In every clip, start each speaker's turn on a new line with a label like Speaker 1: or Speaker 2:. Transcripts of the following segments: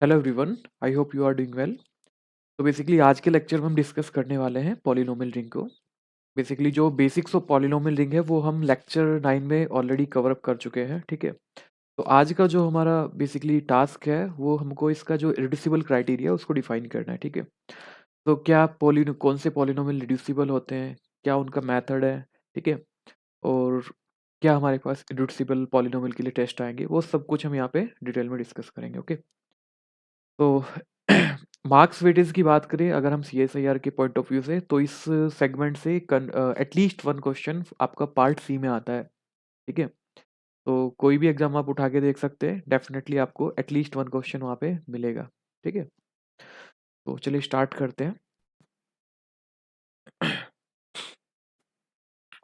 Speaker 1: Hello everyone, I hope you are doing well. तो basically आज के लेक्चर में हम डिस्कस करने वाले हैं पॉलिनोमियल रिंग को। बेसिकली जो बेसिक्स ऑफ पॉलिनोमियल रिंग है वो हम लेक्चर 9 में ऑलरेडी कवर अप कर चुके हैं, ठीक है। तो आज का जो हमारा बेसिकली टास्क है वो हमको इसका जो रिड्यूसिबल क्राइटेरिया उसको डिफाइन करना है, ठीक है। तो क्या पॉलिनो कौन से पॉलिनोमियल रिड्यूसिबल होते हैं, क्या उनका मेथड है, ठीक है। और क्या हमारे पास रिड्यूसिबल पॉलिनोमियल के लिए टेस्ट आएंगे, वो सब कुछ हम यहाँ पे डिटेल में डिस्कस करेंगे, ओके। तो मार्क्स वेटेज की बात करें अगर हम सीएसआईआर के पॉइंट ऑफ व्यू से, तो इस सेगमेंट से एटलीस्ट वन क्वेश्चन आपका पार्ट सी में आता है, ठीक है। तो कोई भी एग्जाम आप उठा के देख सकते हैं, डेफिनेटली आपको एटलीस्ट वन क्वेश्चन वहाँ पे मिलेगा, ठीक है। तो चलिए स्टार्ट करते हैं।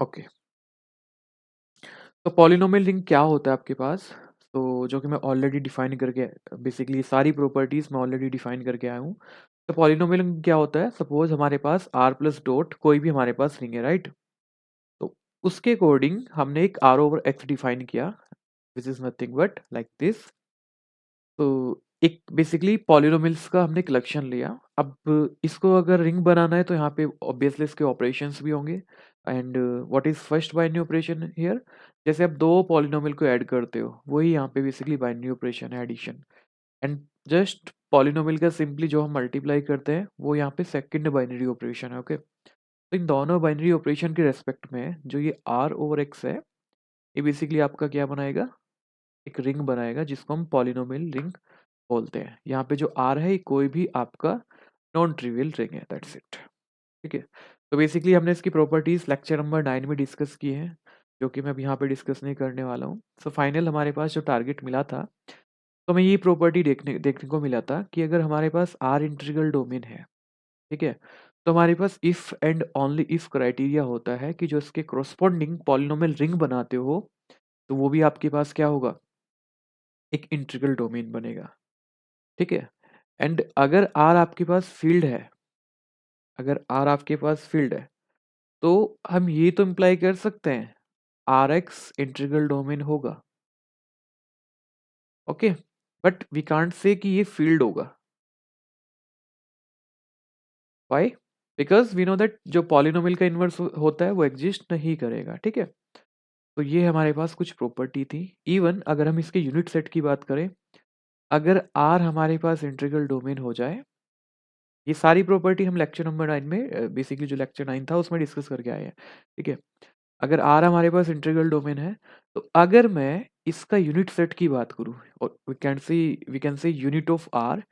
Speaker 1: ओके, तो पॉलिनोमियल रिंग क्या होता है आपके पास, तो जो कि मैं ऑलरेडी डिफाइन करके, बेसिकली सारी प्रॉपर्टीज मैं ऑलरेडी डिफाइन करके आया हूँ। तो पॉलिनोमियल रिंग क्या होता है, सपोज हमारे पास आर प्लस डॉट कोई भी हमारे पास रिंग है, राइट। तो उसके अकॉर्डिंग हमने एक आर ओवर एक्स डिफाइन किया, which is nothing but like this. तो एक बेसिकली पॉलिनोमियल्स का हमने कलेक्शन लिया। अब इसको अगर रिंग बनाना है तो यहाँ पे ऑब्वियसली इसके ऑपरेशंस भी होंगे। And what is first binary operation here, जैसे आप दो पॉलिनोमियल को ऐड करते हो वही यहाँ पे बेसिकली बाइनरी ऑपरेशन है, एडिशन। एंड जस्ट पॉलिनोमियल का सिंपली जो हम मल्टीप्लाई करते हैं वो यहाँ पे सेकंड बाइनरी ऑपरेशन है, ओके। तो इन दोनों बाइनरी ऑपरेशन के रेस्पेक्ट में जो ये आर ओवर एक्स है, ये बेसिकली आपका क्या बनाएगा, एक रिंग बनाएगा जिसको हम पॉलिनोमियल रिंग बोलते हैं। यहाँ पे जो आर है ये कोई भी आपका नॉन ट्रिवियल रिंग है, दैट्स इट, ठीक है। तो बेसिकली हमने इसकी प्रॉपर्टीज लेक्चर नंबर 9 में डिस्कस की है, जो कि मैं अब यहाँ पे डिस्कस नहीं करने वाला हूँ। सो फाइनल हमारे पास जो टारगेट मिला था, तो हमें ये प्रॉपर्टी देखने देखने को मिला था कि अगर हमारे पास आर इंटीग्रल डोमेन है, ठीक है, तो हमारे पास if and only if criteria होता है कि जो इसके कोरोस्पोंडिंग पॉलिनोमियल रिंग बनाते हो, तो वो भी आपके पास क्या होगा, एक इंटीग्रल डोमेन बनेगा, ठीक है। एंड अगर आर आपके पास फील्ड है, अगर आर आपके पास फील्ड है, तो हम ये तो इम्प्लाई कर सकते हैं आर एक्स इंटीग्रल डोमेन होगा, okay. But we can't say कि ये फील्ड होगा। Why? Because we know that जो पॉलिनोमियल का इन्वर्स होता है वो एग्जिस्ट नहीं करेगा, ठीक है। तो ये हमारे पास कुछ प्रॉपर्टी थी। इवन अगर हम इसके यूनिट सेट की बात करें, अगर आर हमारे पास इंटीग्रल डोमेन हो जाए, ये सारी प्रॉपर्टी हम लेक्चर नंबर 9 में बेसिकली जो लेक्चर 9 था उसमें डिस्कस करके आए हैं, ठीक है। अगर आर हमारे पास इंटीग्रल डोमेन है, तो अगर मैं इसका यूनिट सेट की बात करूं, और we can say unit of R,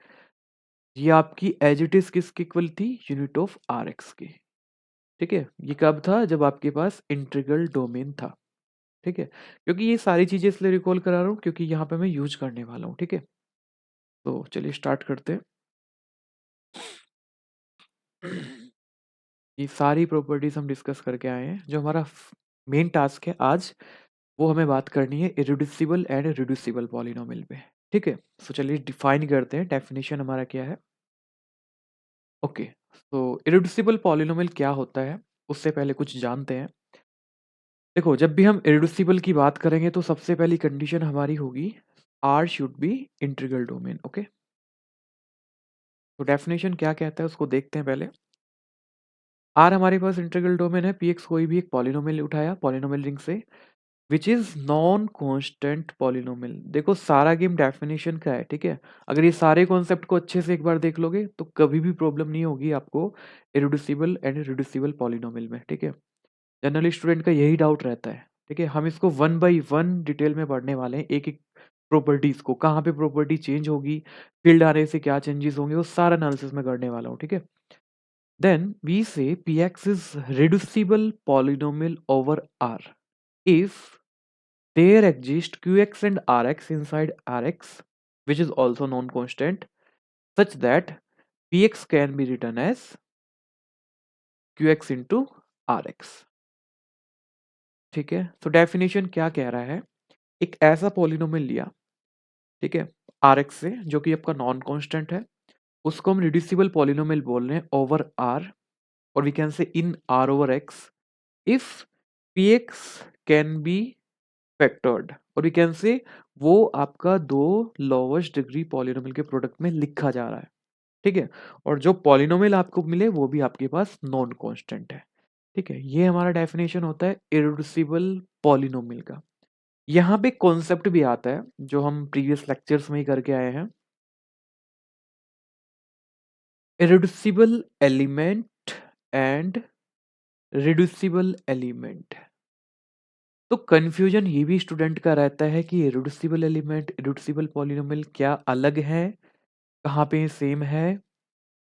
Speaker 1: ये आपकी एज इट इज किसकी इक्वल थी, यूनिट ऑफ आर एक्स की, ठीक है। ये कब था, जब आपके पास इंटीग्रल डोमेन था, ठीक है। क्योंकि ये सारी चीजें इसलिए रिकॉल करा रहा हूँ क्योंकि यहाँ पे मैं यूज करने वाला हूँ, ठीक है। तो चलिए स्टार्ट करते हैं। ये सारी प्रॉपर्टीज हम डिस्कस करके आए हैं। जो हमारा मेन टास्क है आज, वो हमें बात करनी है इरेड्यूसिबल एंड रिड्यूसिबल पॉलिनोमियल पे, ठीक है। सो चलिए डिफाइन करते हैं, डेफिनेशन हमारा क्या है। ओके, तो इरेड्यूसिबल पॉलिनोमियल क्या होता है उससे पहले कुछ जानते हैं। देखो, जब भी हम इरेड्यूसिबल की बात करेंगे तो सबसे पहली कंडीशन हमारी होगी R should be integral domain, okay. तो डेफिनेशन क्या कहता है उसको देखते हैं पहले। आर हमारे पास इंटीग्रल डोमेन है, पी एक्स कोई भी एक पॉलिनोमियल उठाया पॉलिनोमियल रिंग से, which is non constant polynomial. देखो सारा गेम डेफिनेशन का है, ठीक है। अगर ये सारे कॉन्सेप्ट को अच्छे से एक बार देख लोगे तो कभी भी प्रॉब्लम नहीं होगी आपको इरेड्यूसिबल एंड रिड्यूसिबल पॉलिनोमियल में, ठीक है। जनरली स्टूडेंट का यही डाउट रहता है, ठीक है। हम इसको वन बाई वन डिटेल में पढ़ने वाले हैं, एक एक प्रॉपर्टीज को, कहाँ पे प्रॉपर्टी चेंज होगी, फील्ड आने से क्या चेंजेस होंगे, वो सारा एनालिसिस में करने वाला हूँ, ठीक है। Then we say Px is reducible polynomial over R if there exist Qx and Rx inside Rx, which is also non-constant, such that Px can be written as Qx into Rx, ठीक है। तो definition क्या कह रहा है, एक ऐसा polynomial लिया, ठीक है, Rx से, जो कि आपका नॉन कांस्टेंट है, उसको हम रिड्यूसिबल पॉलिनोमियल बोल रहे हैं ओवर R, और we can say in R over X if px can be factored, or we can say वो आपका 2 लोवेस्ट डिग्री पॉलिनोमियल के प्रोडक्ट में लिखा जा रहा है, ठीक है? और जो पॉलिनोमियल आपको मिले वो भी आपके पास नॉन कांस्टेंट है, ठीक है? ये हमारा डेफिनेशन होता है इररेड्यूसिबल पॉलिनोमियल का। यहाँ पे कॉन्सेप्ट भी आता है जो हम प्रीवियस लेक्चर्स में ही करके आए हैं, इररेड्यूसिबल एलिमेंट एंड रिड्यूसिबल एलिमेंट। तो कंफ्यूजन ये भी स्टूडेंट का रहता है कि इररेड्यूसिबल एलिमेंट, इररेड्यूसिबल पॉलिनोमियल क्या अलग है, कहाँ पे सेम है,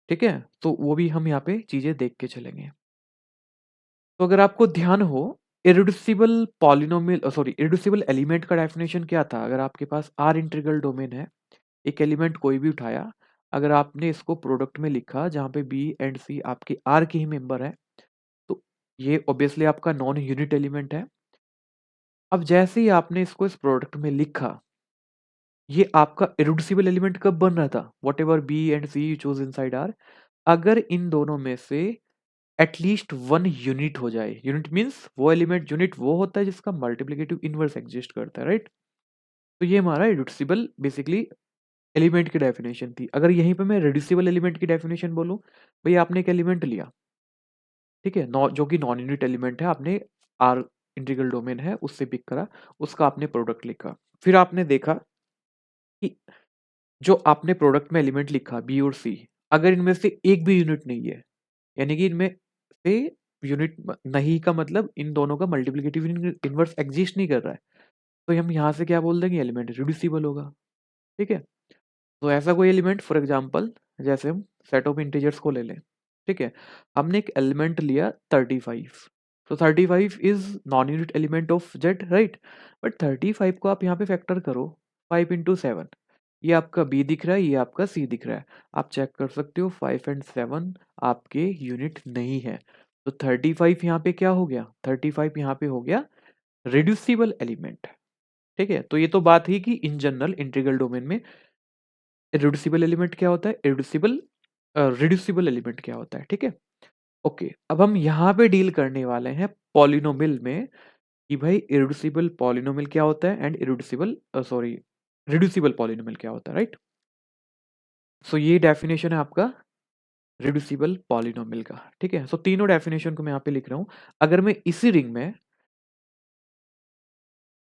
Speaker 1: ठीक है? तो वो भी हम यहाँ पे चीजें देख के चलेंगे। तो अगर आपको ध्यान हो, इररेड्यूसिबल पॉलिनोमियल सॉरी इररेड्यूसिबल एलिमेंट का डेफिनेशन क्या था? अगर आपके पास आर इंटीग्रल डोमेन है, एक एलिमेंट कोई भी उठाया, अगर आपने इसको प्रोडक्ट में लिखा जहाँ पे बी एंड सी आपके आर के ही मेंबर है, तो ये ऑब्वियसली आपका नॉन यूनिट एलिमेंट है। अब जैसे ही आपने इसको इस प्रोडक्ट में लिखा, ये आपका इररेड्यूसिबल एलिमेंट कब बन रहा था? Whatever B and C you choose inside R, अगर इन दोनों में से एटलीस्ट वन यूनिट हो जाए। यूनिट मीन्स वो एलिमेंट, यूनिट वो होता है जिसका मल्टीप्लिकेटिव इनवर्स एग्जिस्ट करता है, राइट? तो ये हमारा रिड्यूसिबल बेसिकली एलिमेंट की डेफिनेशन थी। अगर यहीं पे मैं रिड्यूसिबल एलिमेंट की डेफिनेशन बोलूं, भाई आपने एक एलिमेंट लिया, ठीक है, जो कि नॉन यूनिट एलिमेंट है, आपने आर इंटीग्रल डोमेन है उससे पिक करा, उसका आपने प्रोडक्ट लिखा, फिर आपने देखा कि जो आपने प्रोडक्ट में एलिमेंट लिखा बी और सी, अगर इनमें से एक भी यूनिट नहीं है, यानी कि इनमें से यूनिट नहीं का मतलब इन दोनों का मल्टीप्लिकेटिव इनवर्स एग्जिस्ट नहीं कर रहा है, तो हम यहाँ से क्या बोल देंगे? एलिमेंट रिड्यूसिबल होगा, ठीक है? तो ऐसा कोई एलिमेंट, फॉर एग्जांपल जैसे हम सेट ऑफ इंटीजर्स को ले लें, ठीक है? हमने एक एलिमेंट लिया 35, तो 35 is non unit element of Z, right? But 35 को आप यहाँ पे फैक्टर करो 5 into 7, ये आपका बी दिख रहा है, ये आपका सी दिख रहा है, आप चेक कर सकते हो 5 and 7 आपके यूनिट नहीं है, तो 35 यहाँ पे क्या हो गया? 35 यहाँ पे हो गया रिड्यूसिबल एलिमेंट, ठीक है? तो ये तो बात ही कि इन जनरल इंटीग्रल डोमेन में इररेड्यूसिबल एलिमेंट क्या होता है, इररेड्यूसिबल रिड्यूसिबल एलिमेंट क्या होता है, ठीक है? ओके, अब हम यहाँ पे डील करने वाले हैं पॉलिनोमियल में कि भाई इररेड्यूसिबल पॉलिनोमियल क्या होता है एंड इररेड्यूसिबल सॉरी रिड्यूसिबल पॉलिनोमियल क्या होता है, राइट? सो ये डेफिनेशन है आपका रिड्यूसिबल पॉलिनोमियल का, ठीक है? सो तीनों डेफिनेशन को मैं यहाँ पे लिख रहा हूँ। अगर मैं इसी रिंग में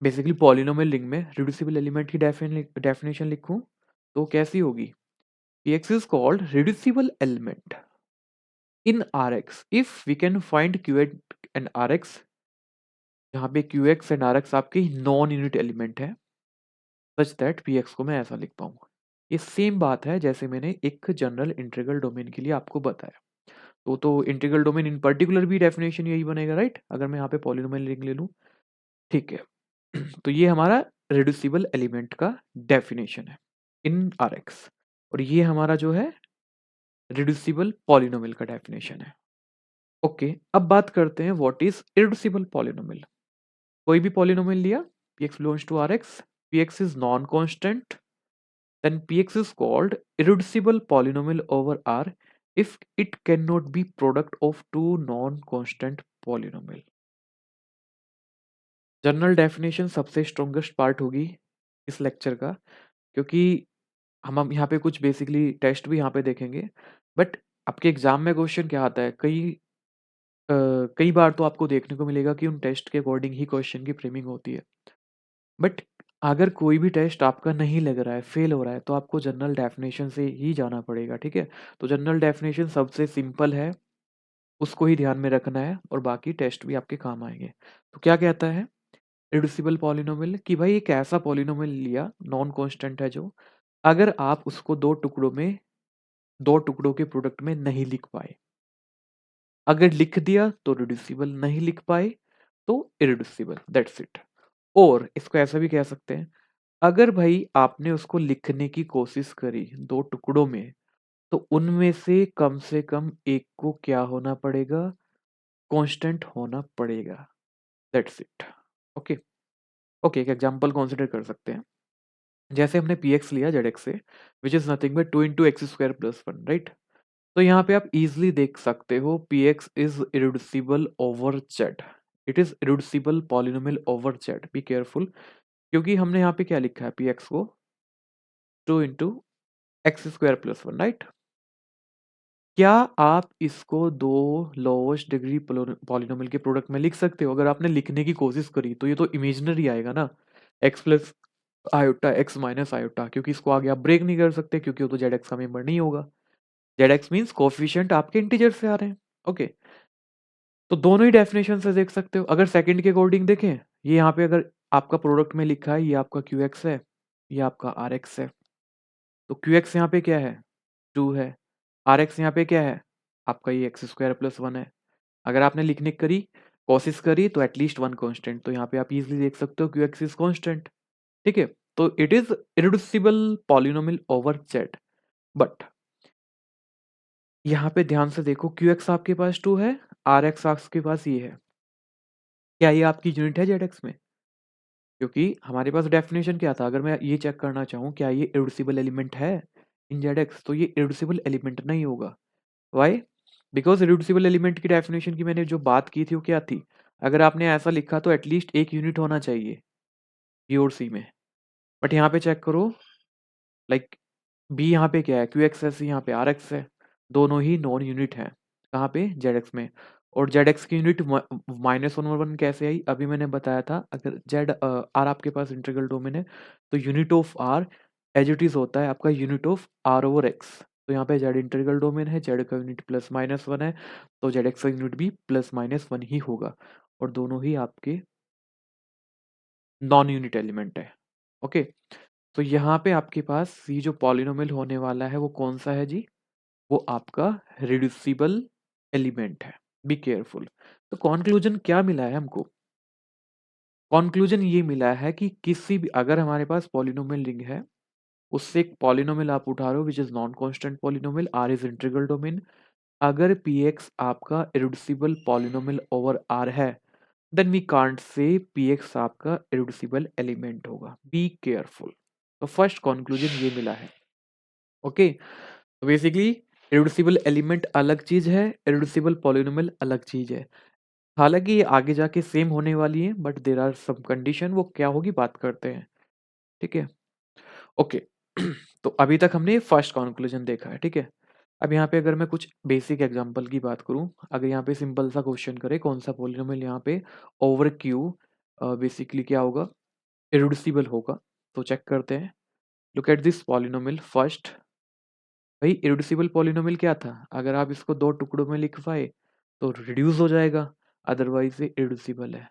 Speaker 1: बेसिकली पॉलिनोमियल रिंग में रिड्यूसिबल एलिमेंट की डेफिनेशन लिखूं तो कैसी होगी? Px is called reducible element in Rx if we can find Qx and Rx, जहाँ पे Qx and Rx आपके नॉन यूनिट एलिमेंट है, सच दैट Px को मैं ऐसा लिख पाऊँ। ये सेम बात है जैसे मैंने एक जनरल इंटीग्रल डोमेन के लिए आपको बताया। तो इंटीग्रल डोमेन इन पर्टिकुलर भी डेफिनेशन यही बनेगा, राइट? अगर मैं यहाँ पे पॉलिनोमियल रिंग ले लूँ, ठीक है। तो ये हमारा रिड्यूसिबल एलिमेंट का डेफिनेशन है इन Rx, और ये हमारा जो है रिड्यूसिबल पॉलिनोमियल का डेफिनेशन है। ओके, अब बात करते हैं व्हाट इज इररेड्यूसिबल पॉलिनोमियल। कोई भी पॉलिनोमियल लिया, px belongs to rx, px is non constant, then px is called irreducible polynomial over r if it cannot be product of two non constant polynomial। General definition सबसे strongest part होगी इस lecture का, क्योंकि हम यहाँ पे कुछ basically test भी यहाँ पे देखेंगे, बट आपके एग्जाम में क्वेश्चन क्या आता है, कई बार तो आपको देखने को मिलेगा कि उन टेस्ट के अकॉर्डिंग ही क्वेश्चन की फ्रेमिंग होती है, बट अगर कोई भी टेस्ट आपका नहीं लग रहा है, फेल हो रहा है, तो आपको जनरल डेफिनेशन से ही जाना पड़ेगा, ठीक है? तो जनरल डेफिनेशन सबसे सिंपल है, उसको ही ध्यान में रखना है और बाकी टेस्ट भी आपके काम आएंगे। तो क्या कहता है रिड्यूसिबल पॉलिनोमियल कि भाई एक ऐसा पॉलिनोमियल लिया, नॉन कांस्टेंट है जो, अगर आप उसको दो टुकड़ों के प्रोडक्ट में नहीं लिख पाए, अगर लिख दिया तो रिड्यूसिबल, नहीं लिख पाए तो इरिड्यूसिबल, दैट्स इट। और इसको ऐसा भी कह सकते हैं, अगर भाई आपने उसको लिखने की कोशिश करी दो टुकड़ों में, तो उनमें से कम एक को क्या होना पड़ेगा? कांस्टेंट होना पड़ेगा, दैट्स इट। ओके, ओके, एक एग्जांपल कंसीडर कर सकते हैं। जैसे हमने पी एक्स लिया जेड एक्स से, which is nothing but 2 into x² + 1, right? तो यहाँ पे आप इजिली देख सकते हो P X is irreducible over Z, it is irreducible polynomial over Z, be careful. क्योंकि हमने यहाँ पे क्या लिखा है, पी एक्स को 2 into x square plus 1, right. क्या आप इसको दो लोवेस्ट डिग्री पॉलिनोमियल के प्रोडक्ट में लिख सकते हो? अगर आपने लिखने की कोशिश करी तो ये तो इमेजिनरी आएगा ना, x plus iota x minus iota, क्योंकि इसको आगे आप ब्रेक नहीं कर सकते क्योंकि वो तो जेड एक्स का मेंबर नहीं होगा। जेड एक्स मीन्स कोफिशिएंट आपके इंटीजर से आ रहे हैं। ओके, तो दोनों ही डेफिनेशन से देख सकते हो। अगर सेकंड के अकॉर्डिंग देखें, ये यहाँ पे अगर आपका प्रोडक्ट में लिखा है, ये आपका क्यू एक्स है, ये आपका आर एक्स है। तो क्यू एक्स यहाँ पे क्या है, 2 है। आर एक्स यहाँ पे क्या है, आपका ये एक्स स्क्वायर प्लस 1 है। अगर आपने लिखने की करी कोशिश करी तो एटलीस्ट 1 कांस्टेंट, तो यहाँ पे आप इजीली देख सकते हो क्यू एक्स इज कांस्टेंट। ठीक है, तो it is irreducible polynomial over Z. But यहाँ पे ध्यान से देखो, क्यू एक्स आपके पास 2 है, आर एक्स आपके पास ये है। क्या ये आपकी यूनिट है जेड एक्स में? क्योंकि हमारे पास डेफिनेशन क्या था, अगर मैं ये चेक करना चाहूँ क्या ये इररेड्यूसिबल एलिमेंट है इन जेड एक्स, तो ये इररेड्यूसिबल एलिमेंट नहीं होगा। वाई? बिकॉज इररेड्यूसिबल एलिमेंट की डेफिनेशन की मैंने जो बात की थी वो क्या थी, अगर आपने ऐसा लिखा तो एटलीस्ट एक यूनिट होना चाहिए बी और सी में। बट यहाँ पे चेक करो, लाइक बी यहाँ पे क्या है, क्यू एक्स है, यहाँ पे आर एक्स है, दोनों ही नॉन यूनिट हैं कहाँ पे, जेड एक्स में। और जेड एक्स की यूनिट -1/1 कैसे आई, अभी मैंने बताया था। अगर जेड आर आपके पास इंटीग्रल डोमेन है तो unit of R as it is होता है आपका unit of R over X. तो यहाँ पे जेड इंटीग्रल डोमेन है, जेड का यूनिट +-1 है, तो जेड एक्स का यूनिट भी +-1 ही होगा। और दोनों ही आपके नॉन यूनिट एलिमेंट है। ओके, तो यहाँ पे आपके पास ये जो पॉलिनोमियल होने वाला है वो कौन सा है जी, वो आपका रिड्यूसिबल एलिमेंट है। B careful. तो कॉन्क्लूजन क्या मिला है हमको, कॉन्क्लूजन ये मिला है कि किसी भी, अगर हमारे पास पॉलिनोमियल रिंग है, उससे एक पॉलिनोमियल आप उठा रहे हो which is non constant polynomial, R is integral domain. अगर पी एक्स आपका इररेड्यूसिबल पॉलिनोमियल ओवर आर है, then we can't say P X आपका इररेड्यूसिबल एलिमेंट होगा। Be careful. तो फर्स्ट कंक्लूजन ये मिला है। ओके, तो बेसिकली इररेड्यूसिबल एलिमेंट अलग चीज है, इररेड्यूसिबल पॉलिनोमियल अलग चीज है। हालांकि ये आगे जाके सेम होने वाली है, but there are some condition, वो क्या होगी बात करते हैं। ठीक है, ओके। तो अभी तक हमने फर्स्ट कंक्लूजन देखा है, ठीक है। अब यहाँ पे अगर मैं कुछ बेसिक एग्जांपल की बात करूँ, अगर यहाँ पे सिंपल सा क्वेश्चन करे कौन सा पॉलिनोमियल यहाँ पे ओवर क्यू बेसिकली क्या होगा, इररेड्यूसिबल होगा, तो चेक करते हैं। Look at this polynomial first. भाई इररेड्यूसिबल पॉलिनोमियल क्या था, अगर आप इसको दो टुकड़ों में लिख पाए तो रिड्यूस हो जाएगा, अदरवाइज ये इररेड्यूसिबल है।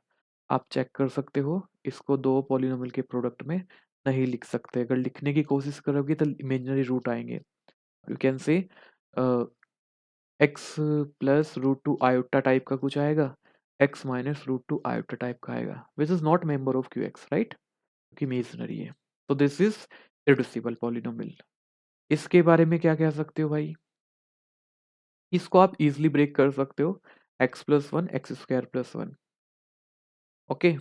Speaker 1: आप चेक कर सकते हो, इसको दो पॉलिनोमियल के प्रोडक्ट में नहीं लिख सकते। अगर लिखने की कोशिश करोगे तो इमेजिनरी रूट आएंगे। You can say X plus root two iota type का कुछ आएगा, X minus root two iota type का आएगा, which is not member of Q X, right, क्योंकि इमेजिनरी है। तो दिस इज इररेड्यूसिबल पॉलिनोमियल। इसके बारे में क्या कह सकते हो भाई, इसको आप इजिली ब्रेक कर सकते हो, x+1 x square plus 1। Okay,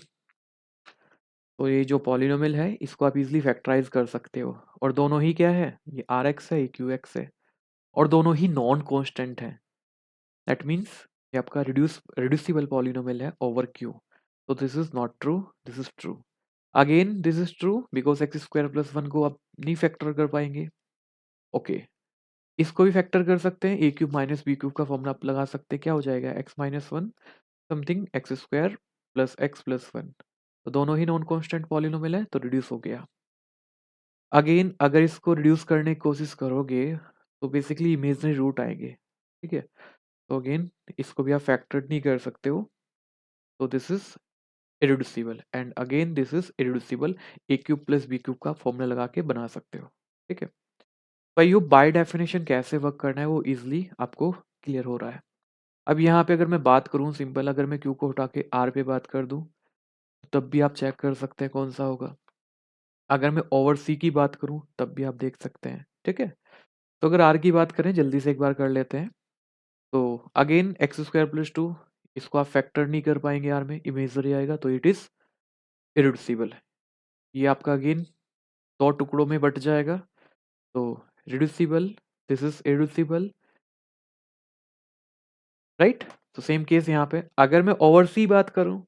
Speaker 1: तो ये जो पॉलिनोमियल है इसको आप इजिली फैक्टराइज कर सकते हो। और दोनों ही क्या है, ये आर एक्स है, ये क्यू एक्स है, और दोनों ही नॉन कॉन्स्टेंट है। दैट मीन्स ये आपका रिड्यूसिबल पॉलिनोमियल है ओवर क्यू। तो this is not true, this is true. Again this is true because x square plus 1 को आप नहीं फैक्टर कर पाएंगे। ओके, इसको भी फैक्टर कर सकते हैं, ए क्यूब माइनस बी क्यूब का फॉर्मूला आप लगा सकते हैं, क्या हो जाएगा, x-1 something x square plus x plus 1। तो दोनों ही नॉन कांस्टेंट पॉलिनोमियल है, तो रिड्यूस हो गया। अगेन अगर इसको रिड्यूस करने की कोशिश करोगे तो बेसिकली इमेजिनरी रूट आएंगे। ठीक है, तो अगेन इसको भी आप फैक्टर नहीं कर सकते हो, तो this is irreducible and again this is irreducible. A cube plus B cube का फॉर्मूला लगा के बना सकते हो। ठीक है, पर यू बाय डेफिनेशन कैसे वर्क करना है वो इजिली आपको क्लियर हो रहा है। अब यहाँ पे अगर मैं बात करूँ सिंपल, अगर मैं क्यू को उठा के आर पे बात कर दूँ तब भी आप चेक कर सकते हैं कौन सा होगा। अगर मैं ओवर सी की बात करूँ तब भी आप देख सकते हैं। ठीक है, तो अगर आर की बात करें जल्दी से एक बार कर लेते हैं, तो अगेन एक्स स्क्वायर प्लस 2, इसको आप फैक्टर नहीं कर पाएंगे आर में, इमेजरी आएगा, तो इट इज इरिड्यूसिबल। ये आपका अगेन दो टुकड़ों में बट जाएगा, तो reducible, this is irreducible, right. तो सेम केस यहाँ पे अगर मैं ओवर सी बात करूँ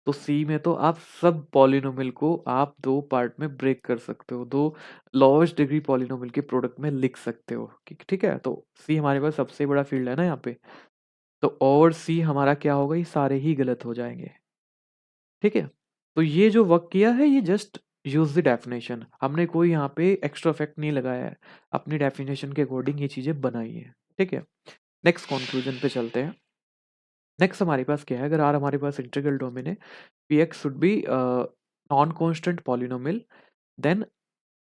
Speaker 1: तो सी में तो आप सब पॉलिनोमियल को आप 2 पार्ट में ब्रेक कर सकते हो, 2 लोवेस्ट डिग्री पॉलिनोमियल के प्रोडक्ट में लिख सकते हो। ठीक है? तो सी हमारे पास सबसे बड़ा फील्ड है ना यहाँ पे। तो ओवर सी हमारा क्या होगा, ये सारे ही गलत हो जाएँगे। ठीक है? तो ये जो वर्क किया है ये जस्ट यूज़ द डेफिनेशन, हमने कोई यहाँ पे एक्स्ट्रा इफेक्ट नहीं लगाया है, अपनी डेफिनेशन के अकॉर्डिंग ये चीज़ें बनाई हैं। ठीक है? नेक्स्ट कंक्लूजन पे चलते हैं। नेक्स्ट हमारे पास क्या है, अगर आर हमारे पास इंटीग्रल डोमेन है, Px should be non-constant polynomial, then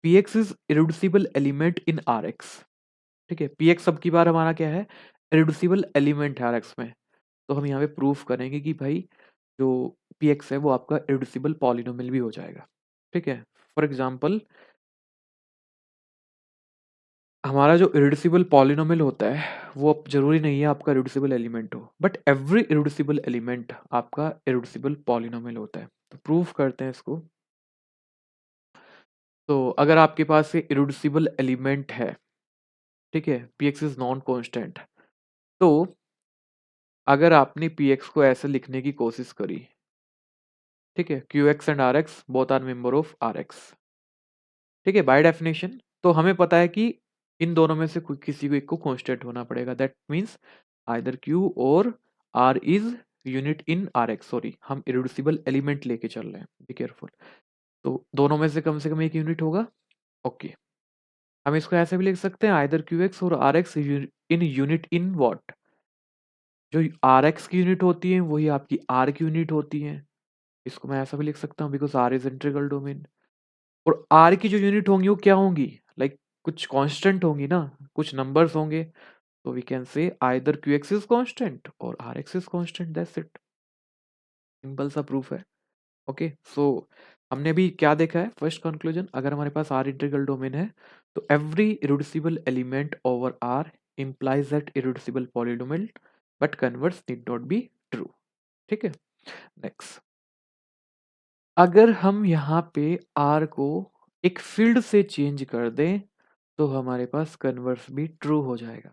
Speaker 1: Px is irreducible element in Rx। ठीक है, Px अब की बार हमारा क्या है, irreducible element है Rx में। तो हम यहाँ पे प्रूफ करेंगे कि भाई जो Px है वो आपका irreducible polynomial भी हो जाएगा। ठीक है, फॉर एग्जाम्पल हमारा जो irreducible polynomial होता है वो अब जरूरी नहीं है आपका irreducible element हो, बट एवरी irreducible element आपका irreducible polynomial होता है। तो प्रूफ करते हैं इसको। तो अगर आपके पास ये इरेड्यूसिबल एलिमेंट है, ठीक है, Px इज नॉन कांस्टेंट, तो अगर आपने Px को ऐसे लिखने की कोशिश करी, ठीक है, Qx and Rx both are member of Rx, ठीक है, बाय डेफिनेशन तो हमें पता है कि इन दोनों में से किसी को एक को कांस्टेंट होना पड़ेगा, दैट मींस आइदर Q और R is unit in Rx। Sorry, हम इरेड्यूसिबल एलिमेंट लेके चल रहे हैं, बी केयरफुल। तो दोनों में से कम एक यूनिट होगा। ओके, हम इसको ऐसे भी लिख सकते हैं, आइदर Qx और Rx in unit in what, जो Rx की यूनिट होती है वही आपकी R की यूनिट होती है। इसको मैं ऐसा भी लिख सकता हूँ, because R is integral domain. और R की जो यूनिट होंगी वो क्या होंगी, लाइक कुछ कांस्टेंट होंगी ना, कुछ नंबर्स होंगे। तो we can say either Qx is constant और Rx is constant, that's it. Simple सा प्रूफ है। ओके, सो हमने अभी क्या देखा है, फर्स्ट कंक्लूजन, अगर हमारे पास R इंटीग्रल डोमेन है तो every irreducible element over R implies that irreducible polynomial but converse need not be true। ठीक है, नेक्स्ट, अगर हम यहाँ पे R को एक फील्ड से चेंज कर दें तो हमारे पास कन्वर्स भी ट्रू हो जाएगा।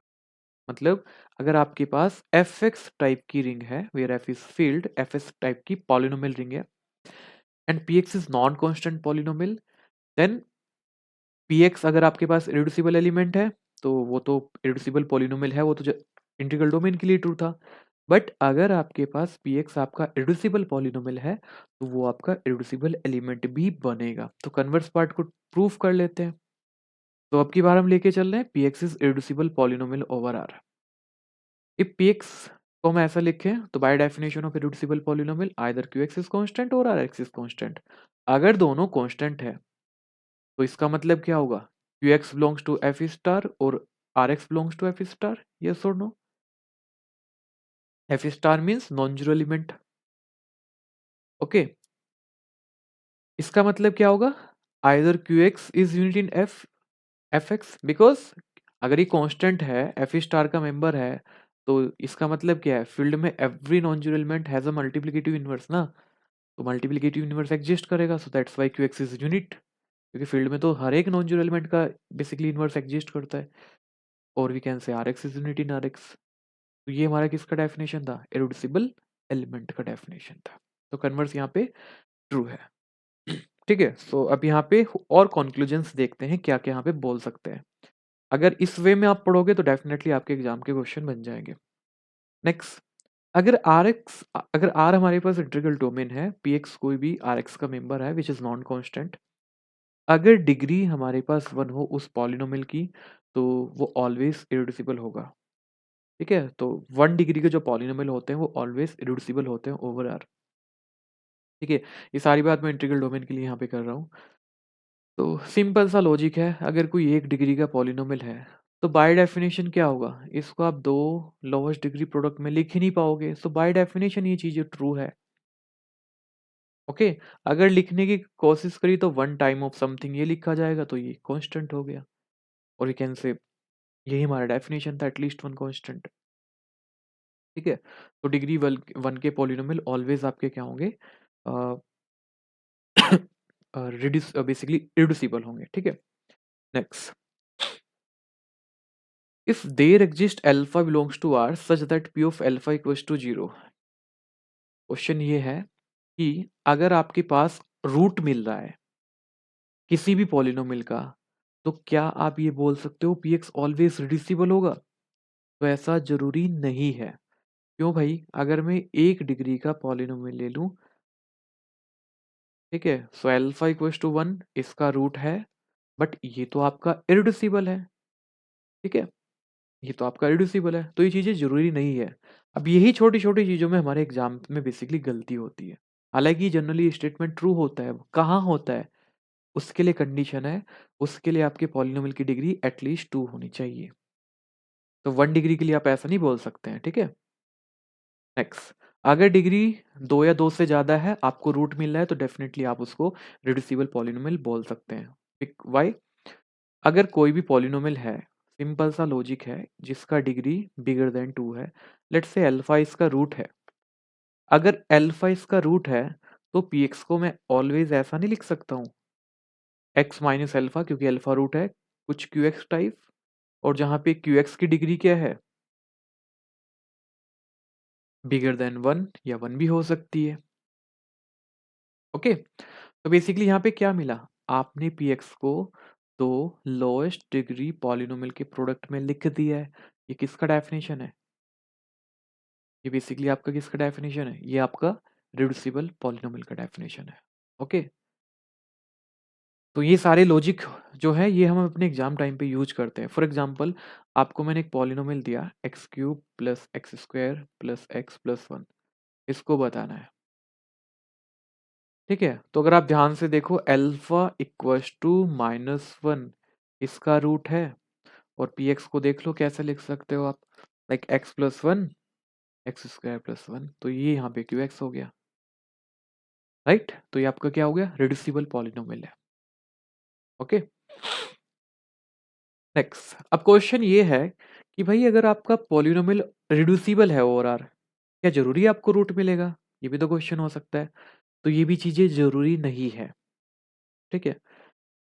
Speaker 1: मतलब अगर आपके पास fx टाइप की रिंग है, where f is field, fs type की पॉलिनोमियल रिंग है and px is non constant polynomial, then px अगर आपके पास इरेड्यूसिबल एलिमेंट है तो वो तो इरेड्यूसिबल पॉलिनोमियल है, वो तो इंटीग्रल डोमेन के लिए ट्रू था। बट अगर आपके पास px आपका इरेड्यूसिबल पॉलिनोमियल है तो वो आपका इरेड्यूसिबल एलिमेंट भी बनेगा। तो कन्वर्स पार्ट को प्रूफ कर लेते हैं। तो अब की बार हम लेके चल रहे हैं px is irreducible polynomial over r। If px को हम ऐसा लिखें तो by definition of irreducible polynomial either qx is constant और rx इज कांस्टेंट। अगर दोनों कांस्टेंट है तो इसका मतलब क्या होगा, Qx belongs to F star और Rx belongs to F star, yes or no? F star means non zero element. Okay, इसका मतलब क्या होगा, either Qx is unit in Fx, because अगर ये कांस्टेंट है, F स्टार का मेंबर है, तो इसका मतलब क्या है, फील्ड में every non zero element has a multiplicative inverse ना, तो मल्टीप्लिकेटिव इनवर्स एग्जिस्ट करेगा, so that's why Qx is unit, क्योंकि फील्ड में तो हर एक नॉन जीरो एलिमेंट का बेसिकली इनवर्स एग्जिस्ट करता है। और we can say Rx is unit in Rx। तो ये हमारा किसका डेफिनेशन था, इरेड्यूसिबल एलिमेंट का डेफिनेशन था। तो कन्वर्स यहाँ पे ट्रू है। ठीक है, सो अब यहाँ पे और कंक्लूजन्स देखते हैं क्या क्या यहाँ पे बोल सकते हैं। अगर इस वे में आप पढ़ोगे तो डेफिनेटली आपके एग्जाम के क्वेश्चन बन जाएंगे। नेक्स्ट, अगर आर हमारे पास इंटीग्रल डोमेन है, पी एक्स कोई भी आर एक्स का मेंबर है विच इज नॉन कॉन्स्टेंट, अगर डिग्री हमारे पास 1 हो उस पॉलिनोमियल की तो वो ऑलवेज इरेड्यूसिबल होगा। ठीक है, तो 1 डिग्री के जो पॉलिनोमियल होते हैं वो ऑलवेज इरेड्यूसिबल होते हैं ओवर आर। ठीक है, ये सारी बात मैं इंटीग्रल डोमेन के लिए यहाँ पे कर रहा हूँ। तो सिंपल सा लॉजिक है, अगर कोई 1 डिग्री का पॉलिनोमियल है तो बाय डेफिनेशन क्या होगा, इसको आप 2 लोवेस्ट डिग्री प्रोडक्ट में लिख ही नहीं पाओगे, सो बाय डेफिनेशन ये चीज़ ट्रू है। ओके, अगर लिखने की कोशिश करी तो 1 टाइम ऑफ समथिंग ये लिखा जाएगा, तो ये कांस्टेंट हो गया। और यू कैन से यही हमारा डेफिनेशन था, एटलीस्ट 1 कांस्टेंट। ठीक है, तो डिग्री 1 के पॉलिनोमियल ऑलवेज आपके क्या होंगे, रिड्यूस बेसिकली इरेड्यूसिबल होंगे। ठीक है, next, if there exist alpha belongs to R such that P of alpha equals to 0। Question ये है कि अगर आपके पास रूट मिल रहा है किसी भी पॉलिनोमियल का, तो क्या आप ये बोल सकते हो पी एक्स ऑलवेज रिड्यूसिबल होगा? तो ऐसा जरूरी नहीं है। क्यों भाई? अगर मैं 1 डिग्री का पॉलिनोमियल ले लूं, ठीक है, सो अल्फा इक्वल्स टू 1 इसका रूट है, बट ये तो आपका इरिड्यूसिबल है, ठीक है, ये तो आपका रिड्यूसिबल है, तो ये चीजें जरूरी नहीं है। अब यही छोटी छोटी चीजों में हमारे एग्जाम में बेसिकली गलती होती है। हालांकि जनरली स्टेटमेंट ट्रू होता है, कहाँ होता है, उसके लिए कंडीशन है, उसके लिए आपके पॉलिनोमियल की डिग्री एटलीस्ट 2 होनी चाहिए। तो 1 डिग्री के लिए आप ऐसा नहीं बोल सकते हैं, ठीक है। नेक्स्ट, अगर डिग्री 2 या 2 से ज़्यादा है, आपको रूट मिल रहा है, तो डेफिनेटली आप उसको रिड्यूसिबल पॉलिनोमियल बोल सकते हैं। वाई? अगर कोई भी पॉलिनोमियल है, सिंपल सा लॉजिक है, जिसका डिग्री बिगर देन 2 है, लेट्स से अल्फा इसका रूट है। अगर अल्फा इसका रूट है, तो पी एक्स को मैं ऑलवेज ऐसा नहीं लिख सकता हूँ एक्स माइनस अल्फा, क्योंकि अल्फा रूट है कुछ क्यू एक्स टाइप, और जहाँ पे क्यू एक्स की डिग्री क्या है, बिगर देन 1 या 1 भी हो सकती है। ओके, तो बेसिकली यहाँ पे क्या मिला, आपने पी एक्स को दो लोएस्ट डिग्री पॉलिनोमियल के प्रोडक्ट में लिख दिया है। ये किसका डेफिनेशन है? ये बेसिकली आपका किसका डेफिनेशन है? ये आपका रिड्यूसिबल पॉलिनोमियल का डेफिनेशन है। ओके, तो ये सारे लॉजिक जो है ये हम अपने एग्जाम टाइम पे यूज करते हैं। फॉर एग्जांपल, आपको मैंने एक पॉलिनोमियल दिया x cube plus x square plus x plus 1, इसको बताना है, ठीक है। तो अगर आप ध्यान से देखो, अल्फा इक्वल्स टू -1 इसका रूट है, और पी एक्स को देख लो कैसे लिख सकते हो आप, like x plus 1 x square plus 1, तो ये यहाँ पे क्यू एक्स हो गया, राइट। तो ये आपका क्या हो गया, रिड्यूसिबल पॉलिनोमियल है। ओके, नेक्स्ट, अब क्वेश्चन ये है कि भाई अगर आपका पॉलिनोमियल रिड्यूसिबल है ओवरआर, क्या जरूरी है आपको रूट मिलेगा? ये भी तो क्वेश्चन हो सकता है। तो ये भी चीजें जरूरी नहीं है, ठीक है।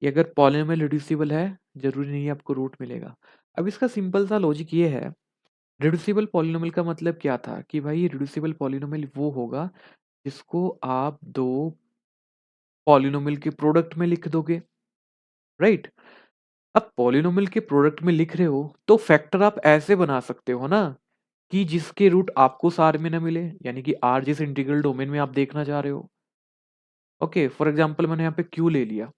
Speaker 1: ये अगर पॉलिनोमियल रिड्यूसिबल है, जरूरी नहीं है आपको रूट मिलेगा। अब इसका सिंपल सा लॉजिक ये है, रिड्यूसिबल पॉलिनोमियल का मतलब क्या था कि भाई रिड्यूसिबल पॉलिनोमियल वो होगा जिसको आप दो पॉलिनोमियल के प्रोडक्ट में लिख दोगे, राइट। अब पॉलिनोमियल के प्रोडक्ट में लिख रहे हो, तो फैक्टर आप ऐसे बना सकते हो ना कि जिसके रूट आपको सार में ना मिले, यानी कि आर जिस इंटीग्रल डोमेन में आप देखना चाह रहे हो। ओके, फॉर एग्जांपल मैंने यहाँ पे क्यू ले लिया,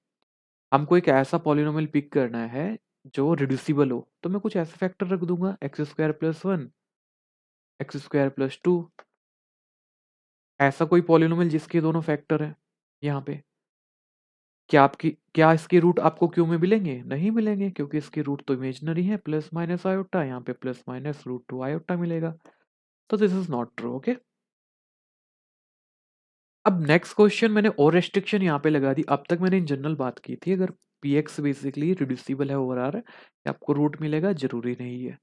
Speaker 1: हमको एक ऐसा पॉलिनोमियल पिक करना है जो रिड्यूसिबल हो, तो मैं कुछ ऐसे फैक्टर रख दूंगा, x square plus 1 x square plus 2, ऐसा कोई पॉलिनोमियल जिसके दोनों फैक्टर है यहाँ पे। क्या इसके रूट आपको क्यू में मिलेंगे? नहीं मिलेंगे, क्योंकि इसके रूट तो इमेजिनरी है, प्लस माइनस आयोटा, यहाँ पे प्लस माइनस रूट 2 आयोटा मिलेगा। तो this is not true. Okay, अब नेक्स्ट क्वेश्चन, मैंने और रेस्ट्रिक्शन यहाँ पे लगा दी। अब तक मैंने इन जनरल बात की थी, अगर पी एक्स बेसिकली रिड्यूसिबल है ओवर आर, आपको रूट मिलेगा, जरूरी नहीं है।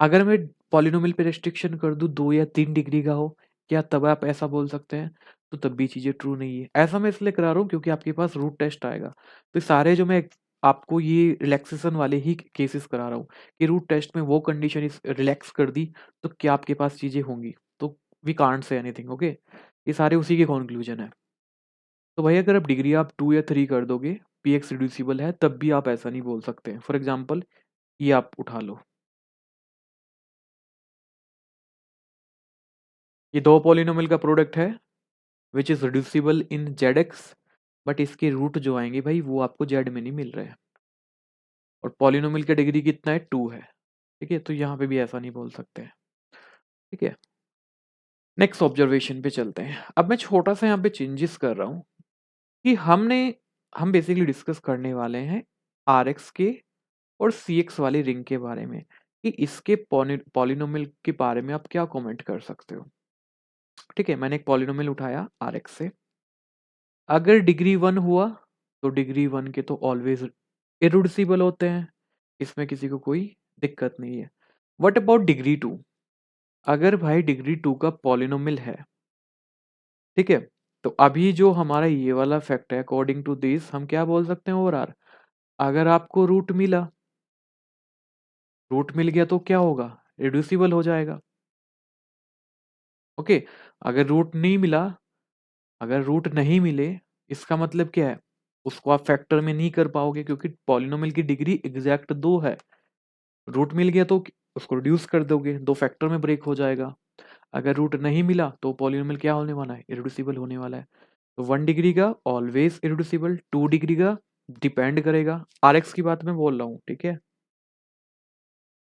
Speaker 1: अगर मैं पॉलिनोमियल पे रेस्ट्रिक्शन कर दूं 2 या 3 डिग्री का हो, क्या तब आप ऐसा बोल सकते हैं? तो तब भी चीजें ट्रू नहीं है। ऐसा मैं इसलिए करा रहा हूँ क्योंकि आपके पास रूट टेस्ट आएगा, तो सारे जो मैं आपको ये रिलैक्सेशन वाले ही केसेस करा रहा हूँ कि रूट टेस्ट में वो कंडीशन इस रिलैक्स कर दी, तो क्या आपके पास चीजें होंगी। तो we can't say anything. Okay, ये सारे उसी के कंक्लूजन है। तो भाई अगर आप डिग्री आप 2 या 3 कर दोगे, पी एक्स रिड्यूसिबल है, तब भी आप ऐसा नहीं बोल सकते। फॉर एग्जाम्पल, ये आप उठा लो, ये दो पॉलिनोमियल का प्रोडक्ट है which is reducible in Z x, but इसके रूट जो आएंगे भाई वो आपको जेड में नहीं मिल रहे हैं, और पॉलिनोमियल का डिग्री कितना है, 2 है, ठीक है। तो यहाँ पे भी ऐसा नहीं बोल सकते हैं, ठीक है। नेक्स्ट ऑब्जर्वेशन पे चलते हैं। अब मैं छोटा सा यहाँ पे चेंजेस कर रहा हूँ कि हम बेसिकली डिस्कस करने वाले हैं आर एक्स के और सी एक्स वाली रिंग के बारे में, कि इसके पॉलिनोमियल के बारे में आप क्या कमेंट कर सकते हो। ठीक है, मैंने एक पॉलिनोमियल उठाया आर एक्स से, अगर डिग्री 1 हुआ, तो डिग्री 1 के तो ऑलवेज इरिड्यूसिबल होते हैं, इसमें किसी को कोई दिक्कत नहीं है। What about degree 2? अगर भाई डिग्री 2 का पॉलिनोमियल है, ठीक है, तो अभी जो हमारा ये वाला फैक्ट है, अकॉर्डिंग टू दिस हम क्या बोल सकते हैं ओवर आर, अगर आपको रूट मिला, रूट मिल गया तो क्या होगा, रिड्यूसिबल हो जाएगा। ओके, अगर रूट नहीं मिला अगर रूट नहीं मिले, इसका मतलब क्या है, उसको आप फैक्टर में नहीं कर पाओगे क्योंकि पॉलिनोमियल की डिग्री एग्जैक्ट 2 है। रूट मिल गया तो उसको रिड्यूस कर दोगे, 2 फैक्टर में ब्रेक हो जाएगा। अगर रूट नहीं मिला तो पॉलिनोमियल क्या होने वाला है, इररेड्यूसिबल होने वाला है। तो 1 डिग्री का ऑलवेज इररेड्यूसिबल, 2 डिग्री का डिपेंड करेगा। आरएक्स की बात मैं बोल रहा हूँ, ठीक है।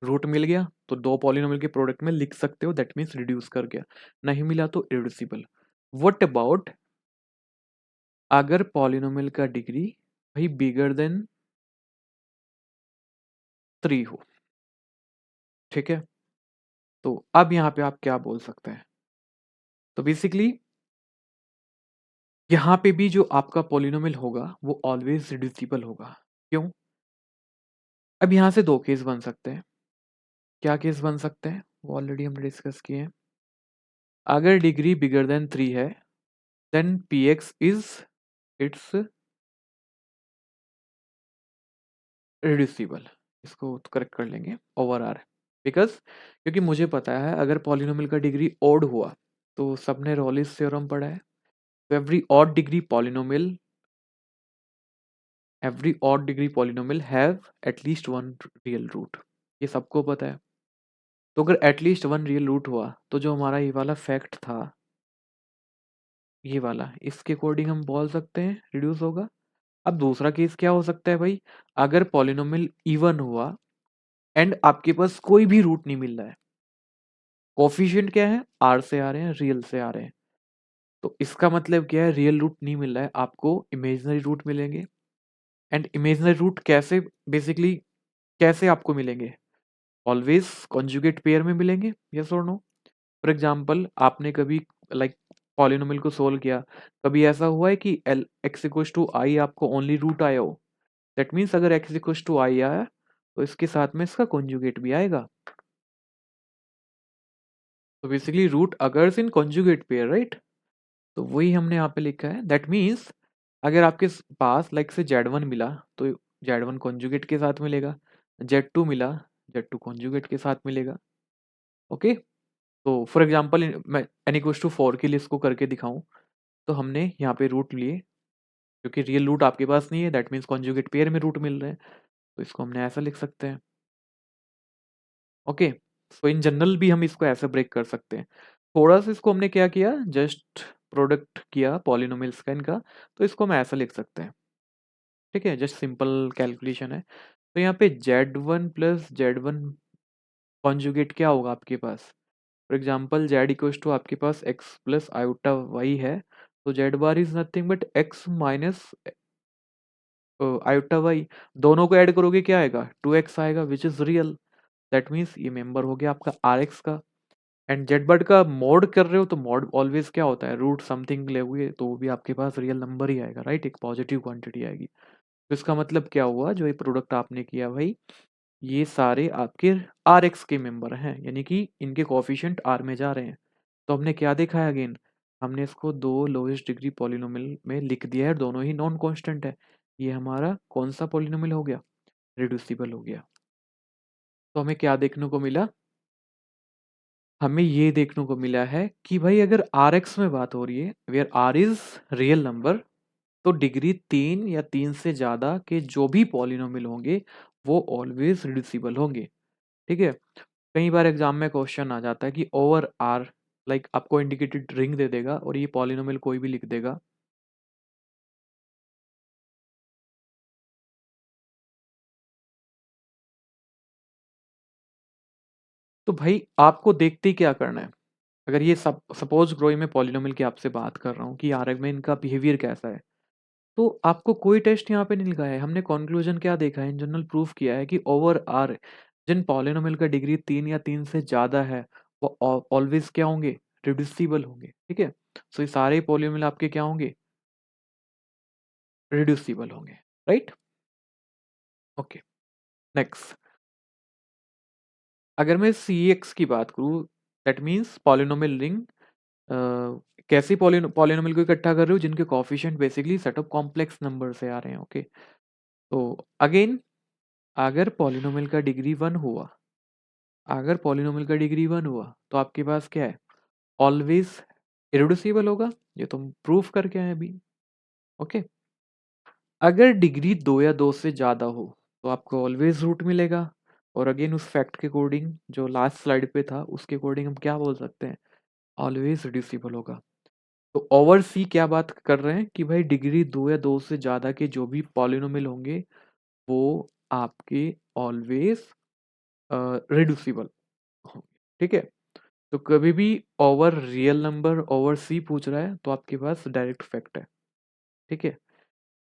Speaker 1: रूट मिल गया तो 2 पॉलिनोमियल के प्रोडक्ट में लिख सकते हो, दैट मीन्स रिड्यूस कर गया। नहीं मिला तो इररेड्यूसिबल। व्हाट अबाउट अगर पॉलिनोमियल का डिग्री भाई बिगर देन 3 हो, ठीक है। तो अब यहाँ पे आप क्या बोल सकते हैं, तो बेसिकली यहाँ पे भी जो आपका पॉलिनोमियल होगा वो ऑलवेज रिड्यूसिबल होगा। क्यों? अब यहाँ से 2 केस बन सकते हैं। क्या केस बन सकते हैं, वो ऑलरेडी हमने डिस्कस किए हैं। अगर डिग्री बिगर देन 3 है, then P X is its reducible. इसको तो करेक्ट कर लेंगे ओवर आर, बिकॉज क्योंकि मुझे पता है अगर पॉलिनोमियल का डिग्री ओड हुआ तो सबने रॉलिस थ्योरम पढ़ा है। तो every odd degree polynomial have at least one real root, ये सबको पता है। तो अगर एटलीस्ट वन रियल रूट हुआ तो जो हमारा ये वाला फैक्ट था, ये वाला, इसके अकॉर्डिंग हम बोल सकते हैं रिड्यूस होगा। अब दूसरा केस क्या हो सकता है भाई, अगर पॉलिनोमियल इवन हुआ एंड आपके पास कोई भी रूट नहीं मिल रहा है, कोफिशिएंट क्या है, आर से आ रहे हैं, रियल से आ रहे हैं, तो इसका मतलब क्या है, रियल रूट नहीं मिल रहा है, आपको इमेजिनरी रूट मिलेंगे। एंड इमेजिनरी रूट कैसे, बेसिकली कैसे आपको मिलेंगे, ऑलवेज कॉन्जुगेट पेयर में मिलेंगे, यस और नो। फॉर एग्जाम्पल आपने कभी लाइक पॉलिनोमियल को सोल्व किया, कभी ऐसा हुआ है कि एल एक्स इक्वल्स टू आई आपको ओनली रूट आया हो, दैट मीन्स अगर एक्स इक्वल्स टू आई आया तो इसके साथ में इसका कॉन्जुगेट भी आएगा। तो बेसिकली रूट अगर्स इन कॉन्जुगेट पेयर, राइट। तो वही हमने यहाँ पे लिखा है, दैट मीन्स अगर आपके पास लाइक से Z1 मिला तो Z1 कॉन्जुगेट के साथ मिलेगा, Z2 मिला Z2 कॉन्जुगेट के साथ मिलेगा। ओके, तो फॉर एग्जांपल मैं n इक्वल्स टू 4 के लिए इसको करके दिखाऊं, तो हमने यहाँ पे रूट लिए, क्योंकि रियल रूट आपके पास नहीं है, दैट मीन्स कॉन्जुगेट पेयर में रूट मिल रहे हैं, तो इसको हमने ऐसा लिख सकते हैं। ओके, सो इन जनरल भी हम इसको ऐसे ब्रेक कर सकते हैं। थोड़ा सा इसको हमने क्या किया, जस्ट प्रोडक्ट किया पॉलिनोमियल्स का इनका, तो इसको हम ऐसा लिख सकते हैं, ठीक है, जस्ट सिंपल कैलकुलेशन है। तो यहाँ पे Z1 प्लस Z1 कॉन्जुगेट क्या होगा आपके पास, for example Z equals to आपके पास x प्लस आयोटा वाई है, तो Z bar is nothing but x minus iota Y, दोनों को ऐड करोगे क्या आएगा, 2x आएगा which is real, that means ये मेंबर हो गया आपका आर एक्स का। एंड जेड बर्ड का मॉड कर रहे हो तो मॉड ऑलवेज क्या होता है, रूट समथिंग ले हुए तो वो भी आपके पास रियल नंबर ही आएगा, राइट, एक पॉजिटिव क्वांटिटी आएगी। तो इसका मतलब क्या हुआ, जो ये प्रोडक्ट आपने किया भाई, ये सारे आपके आर एक्स के मेंबर हैं, यानी कि इनके कोफिशिएंट आर में जा रहे हैं। तो हमने क्या देखा है अगेन, हमने इसको 2 लोएस्ट डिग्री पॉलिनोमियल में लिख दिया है, दोनों ही नॉन कांस्टेंट है। ये हमारा कौन सा पॉलिनोमियल हो गया, रिड्यूसिबल हो गया। तो हमें क्या देखने को मिला, हमें ये देखने को मिला है कि भाई अगर आर एक्स में बात हो रही है, where R is real number, तो डिग्री 3 या 3 से ज़्यादा के जो भी पॉलिनोमियल होंगे वो ऑलवेज रिड्यूसिबल होंगे, ठीक है। कई बार एग्जाम में क्वेश्चन आ जाता है कि ओवर आर, लाइक आपको इंडिकेटेड रिंग दे देगा और ये पॉलिनोमियल कोई भी लिख देगा, तो भाई आपको देखते ही क्या करना है, अगर ये सब सपोज ग्रोई में पॉलिनोमियल की आपसे बात कर रहा हूँ कि आर में इनका बिहेवियर कैसा है, तो आपको कोई टेस्ट यहाँ पे नहीं लिखा है, हमने कंक्लूजन क्या देखा है, इन जनरल प्रूफ किया है कि ओवर आर जिन पॉलिनोमियल का डिग्री 3 या 3 से ज़्यादा है वो ऑलवेज क्या होंगे, रिड्यूसिबल होंगे, ठीक है। सो ये सारे पॉलिनोमियल आपके क्या होंगे, रिड्यूसिबल होंगे, राइट। ओके, नेक्स्ट, अगर मैं सी एक्स की बात करूँ, दैट मीन्स पॉलिनोमियल रिंग, कैसी पॉलिनोमियल को इकट्ठा कर रहे हो, जिनके coefficient basically set of complex number से आ रहे हैं, ओके। तो अगेन अगर पॉलिनोमियल का डिग्री 1 हुआ, अगर पॉलिनोमियल का डिग्री 1 हुआ तो आपके पास क्या है, ऑलवेज इरेड्यूसिबल होगा, ये तो हम प्रूफ करके आए अभी। ओके, अगर डिग्री 2 या 2 से ज़्यादा हो तो आपको ऑलवेज रूट मिलेगा। और अगेन उस फैक्ट के अकॉर्डिंग जो लास्ट स्लाइड पे था उसके अकॉर्डिंग हम क्या बोल सकते हैं, ऑलवेज रिड्यूसिबल होगा। तो ओवर सी क्या बात कर रहे हैं कि भाई डिग्री 2 या 2 से ज़्यादा के जो भी पॉलिनोमियल होंगे वो आपके ऑलवेज रिड्यूसिबल होंगे। ठीक है, तो कभी भी ओवर रियल नंबर ओवर सी पूछ रहा है तो आपके पास डायरेक्ट फैक्ट है। ठीक है,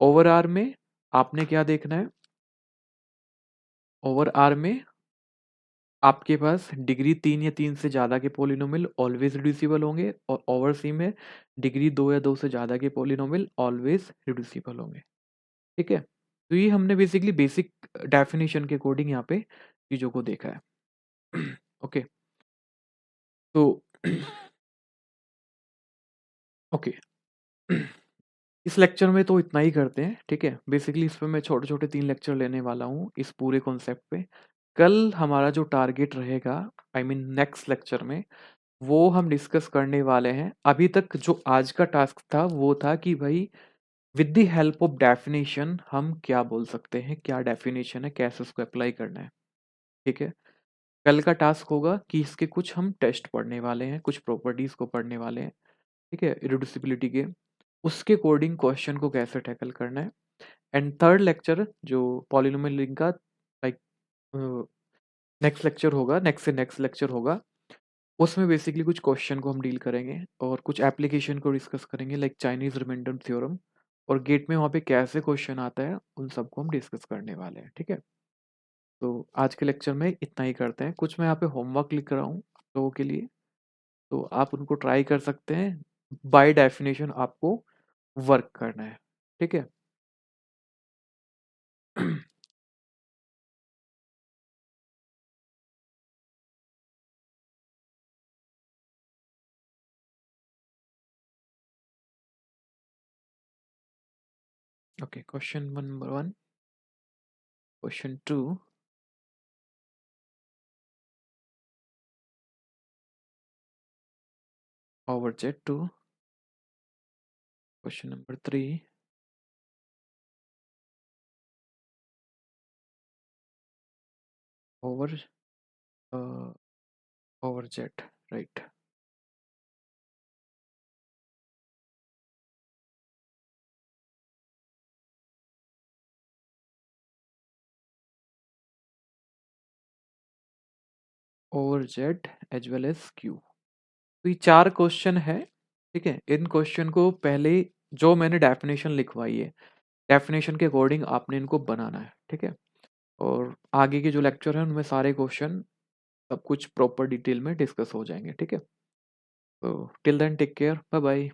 Speaker 1: ओवर आर में आपने क्या देखना है, ओवर आर में आपके पास डिग्री 3 या 3 से ज़्यादा के पॉलिनोमियल ऑलवेज रिड्यूसिबल होंगे और ओवर सी में डिग्री 2 या 2 से ज़्यादा के पॉलिनोमियल ऑलवेज रिड्यूसिबल होंगे। ठीक है, तो ये हमने बेसिकली बेसिक डेफिनेशन के अकॉर्डिंग यहाँ पे चीज़ों को देखा है। ओके, तो ओके, इस लेक्चर में तो इतना ही करते हैं। ठीक है, बेसिकली इस पे मैं छोटे-छोटे 3 लेक्चर लेने वाला हूँ इस पूरे कॉन्सेप्ट पे। कल हमारा जो टारगेट रहेगा, आई मीन नेक्स्ट लेक्चर में, वो हम डिस्कस करने वाले हैं। अभी तक जो आज का टास्क था वो था कि भाई with the help of definition हम क्या बोल सकते हैं, क्या डेफिनेशन है, कैसे उसको अप्लाई करना है। ठीक है, कल का टास्क होगा कि इसके कुछ हम टेस्ट पढ़ने वाले हैं, कुछ प्रॉपर्टीज को पढ़ने वाले हैं। ठीक है, इरेड्यूसिबिलिटी के, उसके अकॉर्डिंग क्वेश्चन को कैसे टैकल करना है। एंड थर्ड लेक्चर जो पॉलिनोमियल रिंग का लाइक नेक्स्ट लेक्चर होगा, नेक्स्ट से नेक्स्ट लेक्चर होगा, उसमें बेसिकली कुछ क्वेश्चन को हम डील करेंगे और कुछ एप्लीकेशन को डिस्कस करेंगे लाइक चाइनीज रिमाइंडर थ्योरम, और गेट में वहाँ पे कैसे क्वेश्चन आता है उन सबको हम डिस्कस करने वाले हैं। ठीक है, तो आज के लेक्चर में इतना ही करते हैं। कुछ मैं यहाँ पे होमवर्क लिख रहा हूँ आप लोगों के लिए, तो आप उनको ट्राई कर सकते हैं। बाय डेफिनेशन आपको वर्क करना है। ठीक है। Okay, question number 1, question 2, over Z2, question number 3, over over Z, right. Over Z as well as Q। तो ये 4 क्वेश्चन है। ठीक है, इन क्वेश्चन को पहले जो मैंने डेफिनेशन लिखवाई है, डेफिनेशन के अकॉर्डिंग आपने इनको बनाना है। ठीक है, और आगे के जो लेक्चर हैं उनमें सारे क्वेश्चन सब कुछ प्रॉपर डिटेल में डिस्कस हो जाएंगे। ठीक है, तो till then take care, bye bye.